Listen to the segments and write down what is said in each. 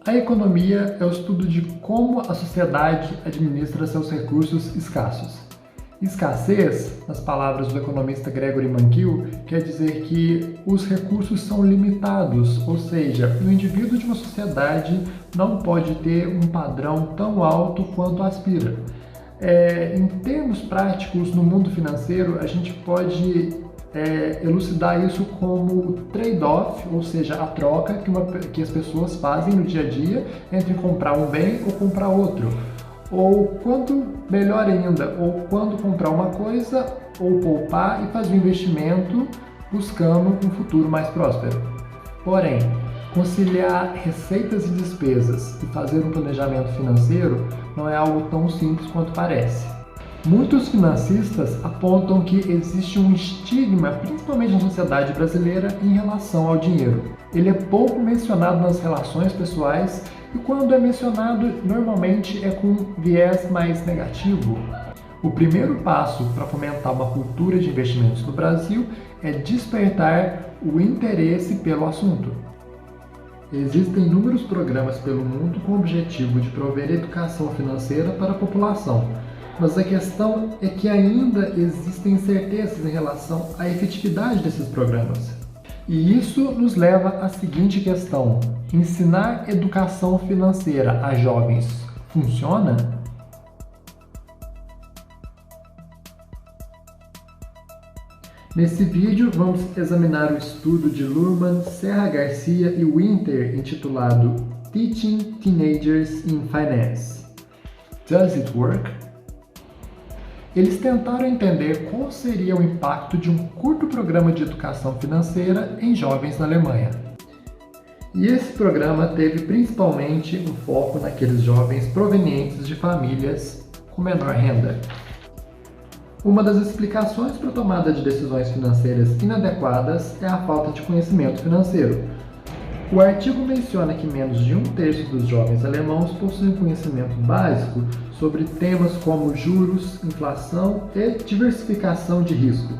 A economia é o estudo de como a sociedade administra seus recursos escassos. Escassez, nas palavras do economista Gregory Mankiw, quer dizer que os recursos são limitados, ou seja, o indivíduo de uma sociedade não pode ter um padrão tão alto quanto aspira. Em termos práticos, no mundo financeiro, a gente pode elucidar isso como o trade-off, ou seja, a troca que as pessoas fazem no dia a dia entre comprar um bem ou comprar outro. Ou quando, melhor ainda, ou quando comprar uma coisa ou poupar e fazer um investimento buscando um futuro mais próspero. Porém, conciliar receitas e despesas e fazer um planejamento financeiro não é algo tão simples quanto parece. Muitos financistas apontam que existe um estigma, principalmente na sociedade brasileira, em relação ao dinheiro. Ele é pouco mencionado nas relações pessoais e quando é mencionado, normalmente é com viés mais negativo. O primeiro passo para fomentar uma cultura de investimentos no Brasil é despertar o interesse pelo assunto. Existem inúmeros programas pelo mundo com o objetivo de prover educação financeira para a população, mas a questão é que ainda existem incertezas em relação à efetividade desses programas. E isso nos leva à seguinte questão: ensinar educação financeira a jovens funciona? Nesse vídeo vamos examinar o estudo de Luhrmann, Serra Garcia e Winter intitulado Teaching Teenagers in Finance. Does it work? Eles tentaram entender qual seria o impacto de um curto programa de educação financeira em jovens na Alemanha. E esse programa teve principalmente um foco naqueles jovens provenientes de famílias com menor renda. Uma das explicações para a tomada de decisões financeiras inadequadas é a falta de conhecimento financeiro. O artigo menciona que menos de 1/3 dos jovens alemãos possuem conhecimento básico sobre temas como juros, inflação e diversificação de risco.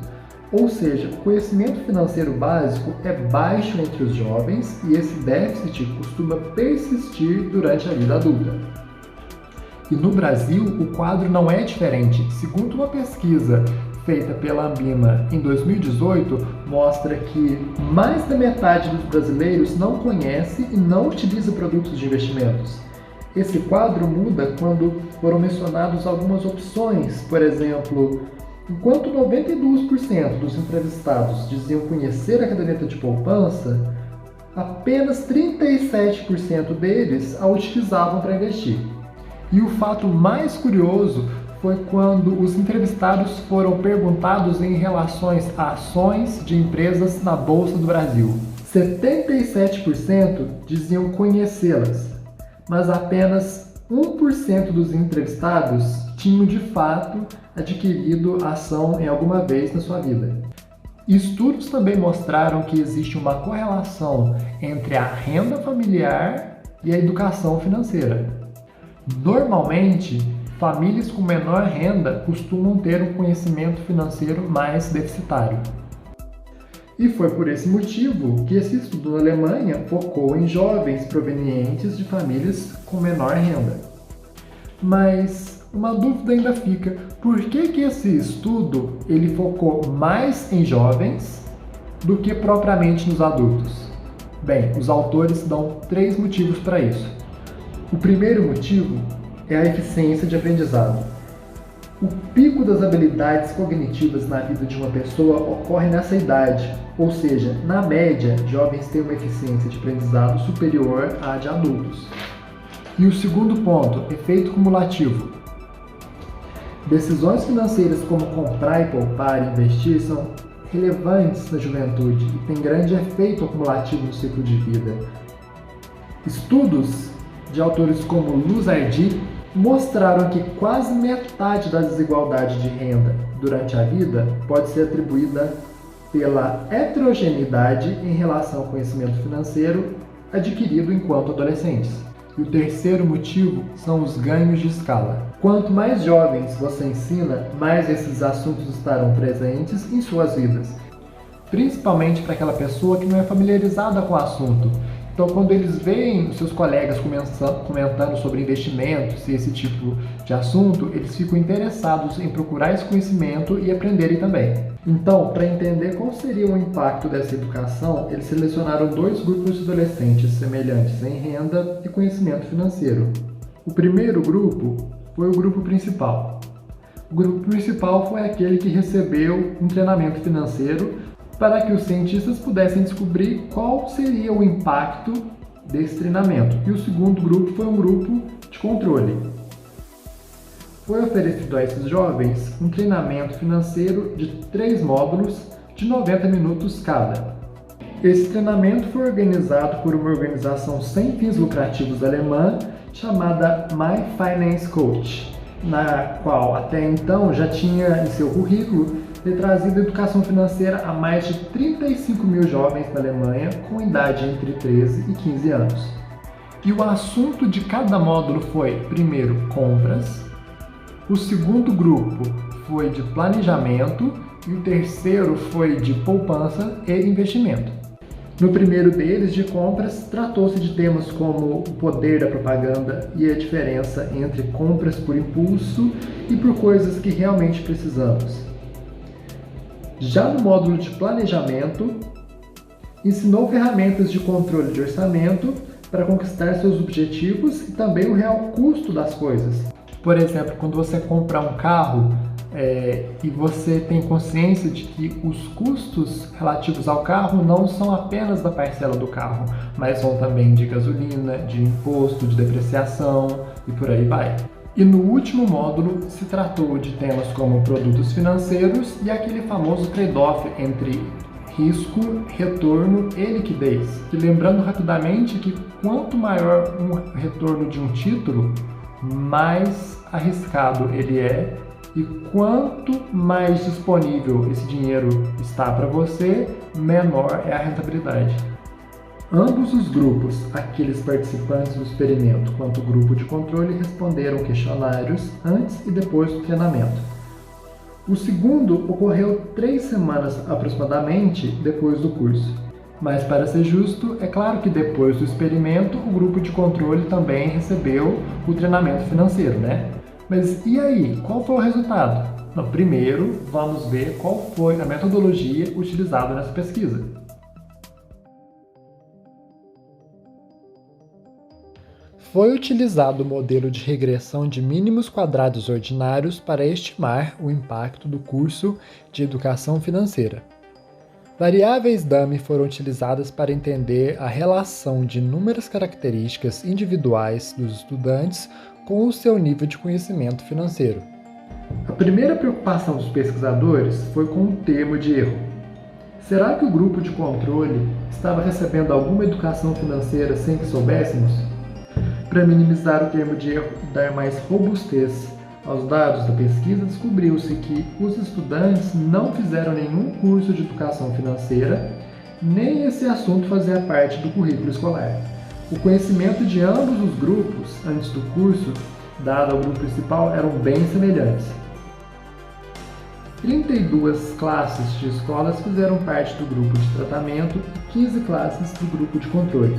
Ou seja, o conhecimento financeiro básico é baixo entre os jovens e esse déficit costuma persistir durante a vida adulta. E no Brasil, o quadro não é diferente. Segundo uma pesquisa feita pela Ambima em 2018, mostra que mais da metade dos brasileiros não conhece e não utiliza produtos de investimentos. Esse quadro muda quando foram mencionadas algumas opções, por exemplo, enquanto 92% dos entrevistados diziam conhecer a caderneta de poupança, apenas 37% deles a utilizavam para investir. E o fato mais curioso foi quando os entrevistados foram perguntados em relações a ações de empresas na Bolsa do Brasil. 77% diziam conhecê-las, mas apenas 1% dos entrevistados tinham de fato adquirido a ação em alguma vez na sua vida. Estudos também mostraram que existe uma correlação entre a renda familiar e a educação financeira. Normalmente, famílias com menor renda costumam ter um conhecimento financeiro mais deficitário. E foi por esse motivo que esse estudo na Alemanha focou em jovens provenientes de famílias com menor renda. Mas uma dúvida ainda fica: por que esse estudo ele focou mais em jovens do que propriamente nos adultos? Bem, os autores dão 3 motivos para isso. O primeiro motivo é a eficiência de aprendizado. O pico das habilidades cognitivas na vida de uma pessoa ocorre nessa idade, ou seja, na média, jovens têm uma eficiência de aprendizado superior à de adultos. E o segundo ponto, efeito cumulativo. Decisões financeiras como comprar e poupar e investir são relevantes na juventude e têm grande efeito acumulativo no ciclo de vida. Estudos de autores como Luzardi mostraram que quase metade da desigualdade de renda durante a vida pode ser atribuída pela heterogeneidade em relação ao conhecimento financeiro adquirido enquanto adolescentes. E o terceiro motivo são os ganhos de escala. Quanto mais jovens você ensina, mais esses assuntos estarão presentes em suas vidas, principalmente para aquela pessoa que não é familiarizada com o assunto. Então, quando eles veem os seus colegas comentando sobre investimentos e esse tipo de assunto, eles ficam interessados em procurar esse conhecimento e aprenderem também. Então, para entender qual seria o impacto dessa educação, eles selecionaram 2 grupos de adolescentes semelhantes em renda e conhecimento financeiro. O primeiro grupo foi o grupo principal. O grupo principal foi aquele que recebeu um treinamento financeiro para que os cientistas pudessem descobrir qual seria o impacto desse treinamento. E o segundo grupo foi um grupo de controle. Foi oferecido a esses jovens um treinamento financeiro de 3 módulos de 90 minutos cada. Esse treinamento foi organizado por uma organização sem fins lucrativos alemã chamada My Finance Coach, na qual até então já tinha em seu currículo ter trazido educação financeira a mais de 35 mil jovens na Alemanha com idade entre 13 e 15 anos. E o assunto de cada módulo foi, primeiro, compras, o segundo grupo foi de planejamento e o terceiro foi de poupança e investimento. No primeiro deles, de compras, tratou-se de temas como o poder da propaganda e a diferença entre compras por impulso e por coisas que realmente precisamos. Já no módulo de planejamento, ensinou ferramentas de controle de orçamento para conquistar seus objetivos e também o real custo das coisas. Por exemplo, quando você compra um carro e você tem consciência de que os custos relativos ao carro não são apenas da parcela do carro, mas vão também de gasolina, de imposto, de depreciação e por aí vai. E no último módulo se tratou de temas como produtos financeiros e aquele famoso trade-off entre risco, retorno e liquidez. E lembrando rapidamente que quanto maior um retorno de um título, mais arriscado ele é, e quanto mais disponível esse dinheiro está para você, menor é a rentabilidade. Ambos os grupos, aqueles participantes do experimento quanto o grupo de controle, responderam questionários antes e depois do treinamento. O segundo ocorreu 3 semanas aproximadamente depois do curso. Mas, para ser justo, é claro que depois do experimento, o grupo de controle também recebeu o treinamento financeiro, né? Mas e aí, qual foi o resultado? Não, primeiro, vamos ver qual foi a metodologia utilizada nessa pesquisa. Foi utilizado o modelo de regressão de mínimos quadrados ordinários para estimar o impacto do curso de educação financeira. Variáveis dummy foram utilizadas para entender a relação de inúmeras características individuais dos estudantes com o seu nível de conhecimento financeiro. A primeira preocupação dos pesquisadores foi com o termo de erro. Será que o grupo de controle estava recebendo alguma educação financeira sem que soubéssemos? Para minimizar o termo de erro e dar mais robustez aos dados da pesquisa, descobriu-se que os estudantes não fizeram nenhum curso de educação financeira, nem esse assunto fazia parte do currículo escolar. O conhecimento de ambos os grupos, antes do curso, dado ao grupo principal, eram bem semelhantes. 32 classes de escolas fizeram parte do grupo de tratamento e 15 classes do grupo de controle.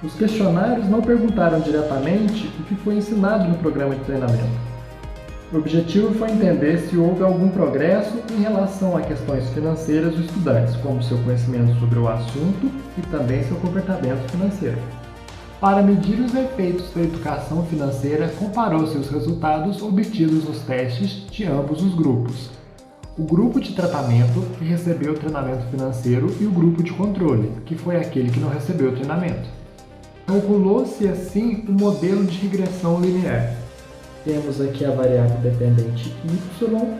Os questionários não perguntaram diretamente o que foi ensinado no programa de treinamento. O objetivo foi entender se houve algum progresso em relação a questões financeiras dos estudantes, como seu conhecimento sobre o assunto e também seu comportamento financeiro. Para medir os efeitos da educação financeira, comparou-se os resultados obtidos nos testes de ambos os grupos. O grupo de tratamento, que recebeu o treinamento financeiro, e o grupo de controle, que foi aquele que não recebeu o treinamento. Calculou-se assim um modelo de regressão linear. Temos aqui a variável dependente y,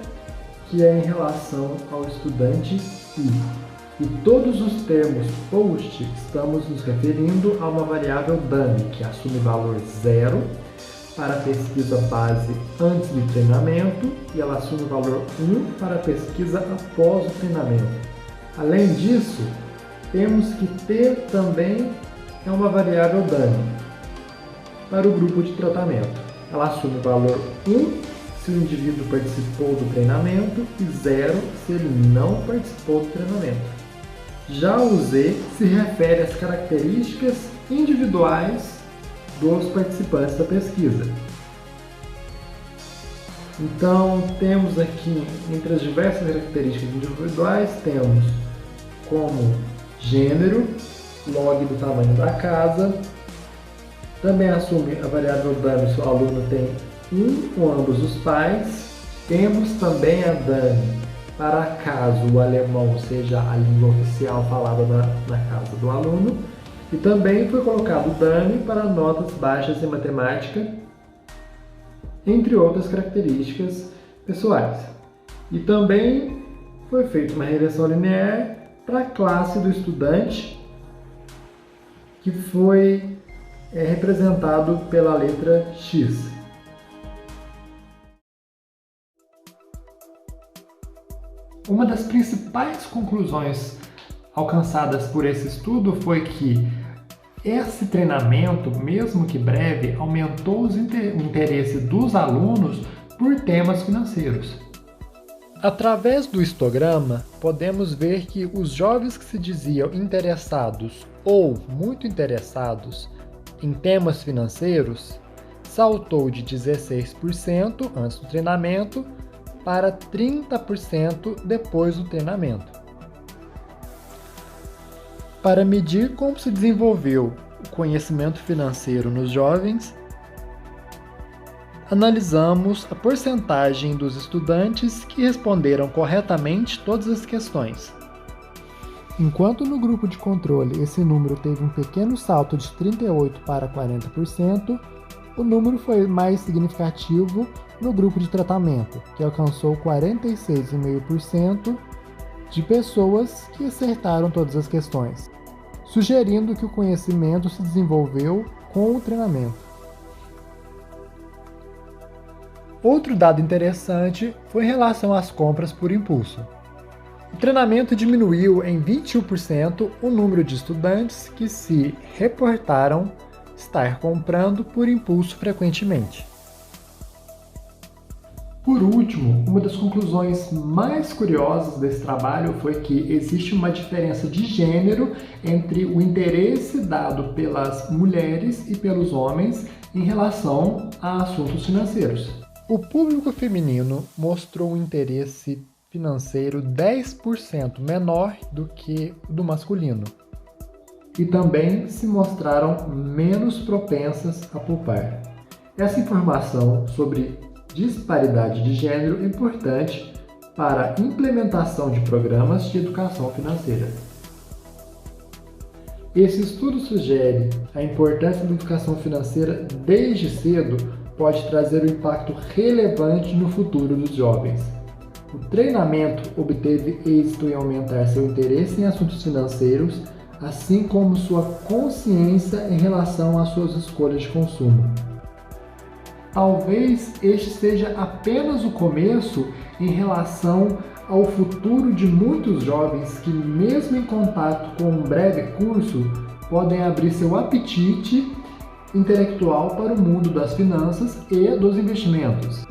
que é em relação ao estudante I. E todos os termos post estamos nos referindo a uma variável dummy, que assume valor 0 para a pesquisa base antes do treinamento e ela assume o valor 1 para a pesquisa após o treinamento. Além disso, temos que ter também uma variável dummy para o grupo de tratamento. Ela assume o valor 1 se o indivíduo participou do treinamento e 0 se ele não participou do treinamento. Já o Z se refere às características individuais dos participantes da pesquisa. Então, temos aqui, entre as diversas características individuais, temos como gênero, log do tamanho da casa, também assume a variável DAMI se o aluno tem um ou ambos os pais. Temos também a DAMI para caso o alemão seja a língua oficial falada na casa do aluno. E também foi colocado o DAMI para notas baixas em matemática, entre outras características pessoais. E também foi feita uma regressão linear para a classe do estudante, que foi representado pela letra X. Uma das principais conclusões alcançadas por esse estudo foi que esse treinamento, mesmo que breve, aumentou o interesse dos alunos por temas financeiros. Através do histograma, podemos ver que os jovens que se diziam interessados ou muito interessados em temas financeiros saltou de 16% antes do treinamento para 30% depois do treinamento. Para medir como se desenvolveu o conhecimento financeiro nos jovens, analisamos a porcentagem dos estudantes que responderam corretamente todas as questões. Enquanto no grupo de controle esse número teve um pequeno salto de 38% para 40%, o número foi mais significativo no grupo de tratamento, que alcançou 46,5% de pessoas que acertaram todas as questões, sugerindo que o conhecimento se desenvolveu com o treinamento. Outro dado interessante foi em relação às compras por impulso. O treinamento diminuiu em 21% o número de estudantes que se reportaram estar comprando por impulso frequentemente. Por último, uma das conclusões mais curiosas desse trabalho foi que existe uma diferença de gênero entre o interesse dado pelas mulheres e pelos homens em relação a assuntos financeiros. O público feminino mostrou um interesse financeiro 10% menor do que o do masculino. E também se mostraram menos propensas a poupar. Essa informação sobre disparidade de gênero é importante para a implementação de programas de educação financeira. Esse estudo sugere a importância da educação financeira desde cedo pode trazer um impacto relevante no futuro dos jovens. O treinamento obteve êxito em aumentar seu interesse em assuntos financeiros, assim como sua consciência em relação às suas escolhas de consumo. Talvez este seja apenas o começo em relação ao futuro de muitos jovens que, mesmo em contato com um breve curso, podem abrir seu apetite intelectual para o mundo das finanças e dos investimentos.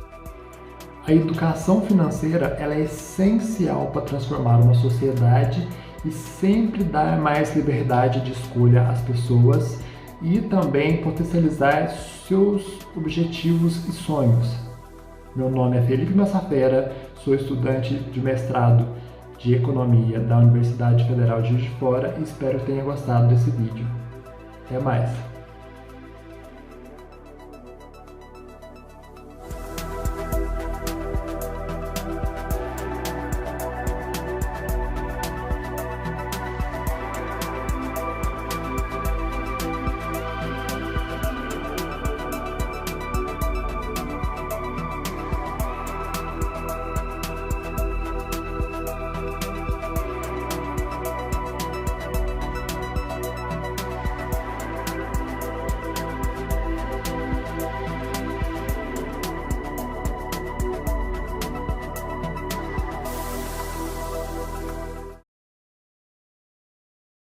A educação financeira ela é essencial para transformar uma sociedade e sempre dar mais liberdade de escolha às pessoas e também potencializar seus objetivos e sonhos. Meu nome é Felipe Massafera, sou estudante de mestrado de Economia da Universidade Federal de Juiz de Fora e espero que tenha gostado desse vídeo. Até mais!